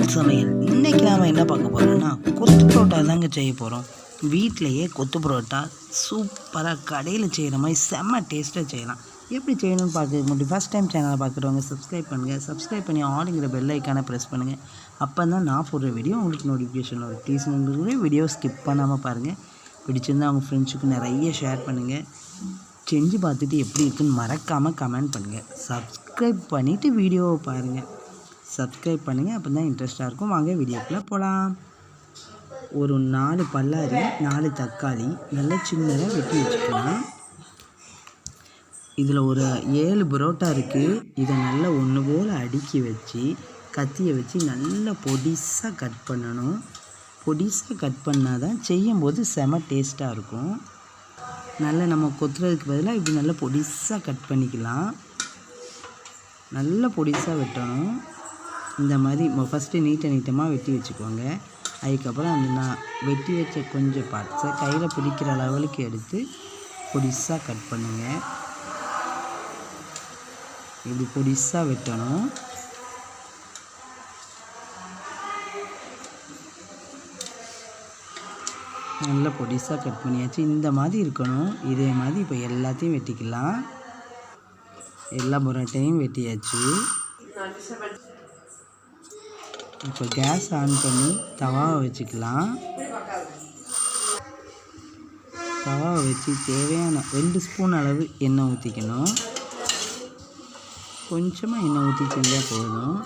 தமிழ் சமையல். இன்றைக்கி நாம் என்ன பார்க்க போகிறோம்னா கொத்து பரோட்டா தாங்க செய்ய போகிறோம். வீட்டிலையே கொத்து பரோட்டா சூப்பராக கடையில் செய்கிற மாதிரி செம்ம டேஸ்ட்டாக செய்யலாம். எப்படி செய்யணும்னு பார்க்க முடியும். ஃபஸ்ட் டைம் சேனலை பார்க்குறவங்க சப்ஸ்கிரைப் பண்ணுங்கள். சப்ஸ்கிரைப் பண்ணி ஆளுங்கிற பெல் ஐக்கானை ப்ரெஸ் பண்ணுங்கள். அப்போ தான் நான் போடுற வீடியோ உங்களுக்கு நோட்டிஃபிகேஷன் வரும். ப்ளீஸ் உங்களுக்கு வீடியோ ஸ்கிப் பண்ணாமல் பாருங்கள். பிடிச்சிருந்தால் அவங்க ஃப்ரெண்ட்ஸுக்கு நிறைய ஷேர் பண்ணுங்கள். செஞ்சு பார்த்துட்டு எப்படி இருக்குன்னு மறக்காமல் கமெண்ட் பண்ணுங்கள். சப்ஸ்கிரைப் பண்ணிவிட்டு வீடியோவை பாருங்கள். சப்ஸ்கிரைப் பண்ணுங்கள், அப்போ தான் இன்ட்ரெஸ்ட்டாக இருக்கும். வாங்க வீடியோக்குள்ளே போகலாம். ஒரு 4 பல்லாரி 4 தக்காளி நல்லா சின்னதாக வெட்டி வச்சுக்கலாம். இதில் ஒரு 7 பரோட்டா இருக்குது. இதை நல்லா ஒன்று போல் அடுக்கி வச்சு கத்தியை வச்சு நல்லா பொடிசாக கட் பண்ணணும். பொடிசாக கட் பண்ணால் தான் செய்யும்போது செம டேஸ்ட்டாக இருக்கும். நல்லா நம்ம கொத்துறதுக்கு பதிலாக இப்படி நல்லா பொடிசாக கட் பண்ணிக்கலாம். நல்லா பொடிசாக வெட்டணும். இந்த மாதிரி ஃபஸ்ட்டு நீட்டமாக வெட்டி வச்சுக்கோங்க. அதுக்கப்புறம் அந்த நான் வெட்டி வச்ச கொஞ்சம் பார்ட்ஸை கையில் பிடிக்கிற லெவலுக்கு எடுத்து பொடிசாக கட் பண்ணுங்கள். இப்படி பொடிசாக வெட்டணும். நல்லா பொடிசாக கட் பண்ணியாச்சு. இந்த மாதிரி இருக்கணும். இதே மாதிரி இப்போ எல்லாத்தையும் வெட்டிக்கலாம். எல்லா பரோட்டையும் வெட்டியாச்சு. இப்போ கேஸ் ஆன் பண்ணி தவாவை வச்சுக்கலாம். தவாவை வச்சு தேவையான 2 ஸ்பூன் அளவு எண்ணெய் ஊற்றிக்கணும். கொஞ்சமாக எண்ணெய் ஊற்றி செஞ்சால் போதும்.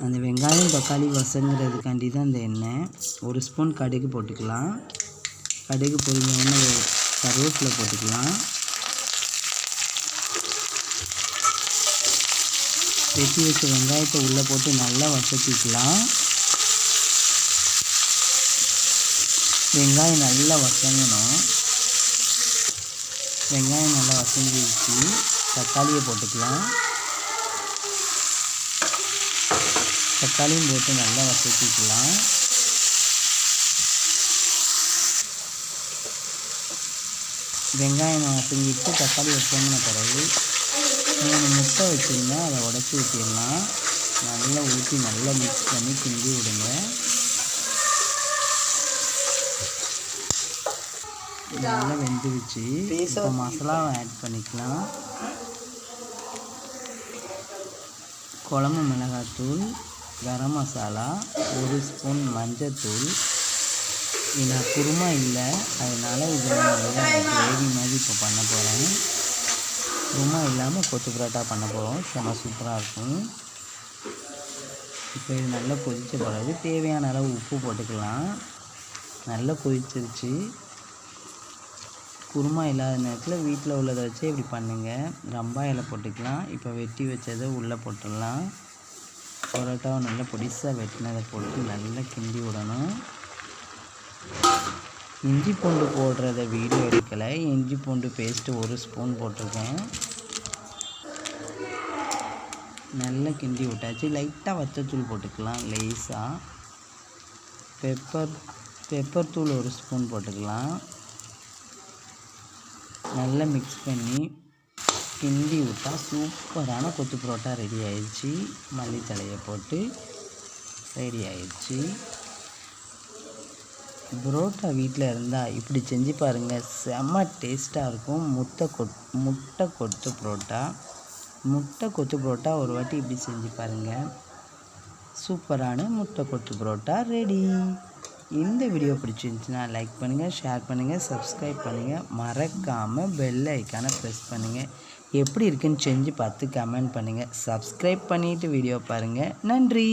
அந்த வெங்காயம் தக்காளி வசங்கிறதுக்காண்டி தான் இந்த எண்ணெய். 1 ஸ்பூன் கடுகு போட்டுக்கலாம். கடுகு பொரிஞ்சோடனே கருவேப்பிலை போட்டுக்கலாம். வெட்டி வச்ச வெங்காயத்தை உள்ளே போட்டு நல்லா வதக்கிக்கலாம். வெங்காயம் நல்லா வதங்கணும். வெங்காயம் நல்லா வதங்கிடுச்சு. தக்காளியை போட்டுக்கலாம். தக்காளியும் போட்டு நல்லா வதக்கிக்கலாம். வெங்காயம் வதங்கிட்டு தக்காளி வதங்கின பிறகு 3 முட்டை வச்சுருங்க. அதை உடச்சி ஊற்றிடலாம். நல்லா ஊற்றி நல்லா மிக்ஸ் பண்ணி கிண்டி விடுங்க. நல்லா வெந்துருச்சு. இப்போ மசாலாவை ஆட் பண்ணிக்கலாம். குழம்பு மிளகாத்தூள், கரம் மசாலா, 1 ஸ்பூன் மஞ்சத்தூள். நான் குருமா இல்லை, அதனால் இதில் நல்லா கிரேவி மாதிரி இப்போ பண்ண போகிறேன். குருமா இல்லாமல் கொத்து பரோட்டா பண்ண போகிறோம். செம்ம சூப்பராக இருக்கும். இப்போ இது நல்லா கொதித்த பிறகு தேவையான அளவு உப்பு போட்டுக்கலாம். நல்லா கொதிச்சிருச்சு. குருமா இல்லாத நேரத்தில் வீட்டில் உள்ளதை வச்சு இப்படி பண்ணுங்கள். ரம்பா இலை போட்டுக்கலாம். இப்போ வெட்டி வச்சதை உள்ளே போட்டுடலாம். பரோட்டாவை நல்லா பொடிசாக வெட்டினதை போட்டு நல்லா கிண்டி விடணும். இஞ்சி பூண்டு போடுறத வீடியோ எடுக்கலை. இஞ்சி பூண்டு பேஸ்ட்டு 1 ஸ்பூன் போட்டிருக்கேன். நல்லா கிண்டி விட்டாச்சு. லைட்டாக வத்தத்தூள் போட்டுக்கலாம். லேஸாக பெப்பர் தூள் 1 ஸ்பூன் போட்டுக்கலாம். நல்லா மிக்ஸ் பண்ணி கிண்டி விட்டால் சூப்பரான கொத்து பரோட்டா ரெடி ஆயிடுச்சு. மல்லித்தலையை போட்டு ரெடி ஆயிடுச்சு. பரோட்டா வீட்டில் இருந்தால் இப்படி செஞ்சு பாருங்கள். செம்ம டேஸ்ட்டாக இருக்கும். முட்டை கொத்து பரோட்டா ஒரு வாட்டி இப்படி செஞ்சு பாருங்கள். சூப்பரான முட்டை கொத்து பரோட்டா ரெடி. இந்த வீடியோ பிடிச்சிருந்துச்சுன்னா லைக் பண்ணுங்கள், ஷேர் பண்ணுங்கள், சப்ஸ்கிரைப் பண்ணுங்கள். மறக்காமல் பெல் ஐக்கானை ப்ரெஸ் பண்ணுங்கள். எப்படி இருக்குன்னு செஞ்சு பார்த்து கமெண்ட் பண்ணுங்கள். சப்ஸ்கிரைப் பண்ணிவிட்டு வீடியோ பாருங்கள். நன்றி.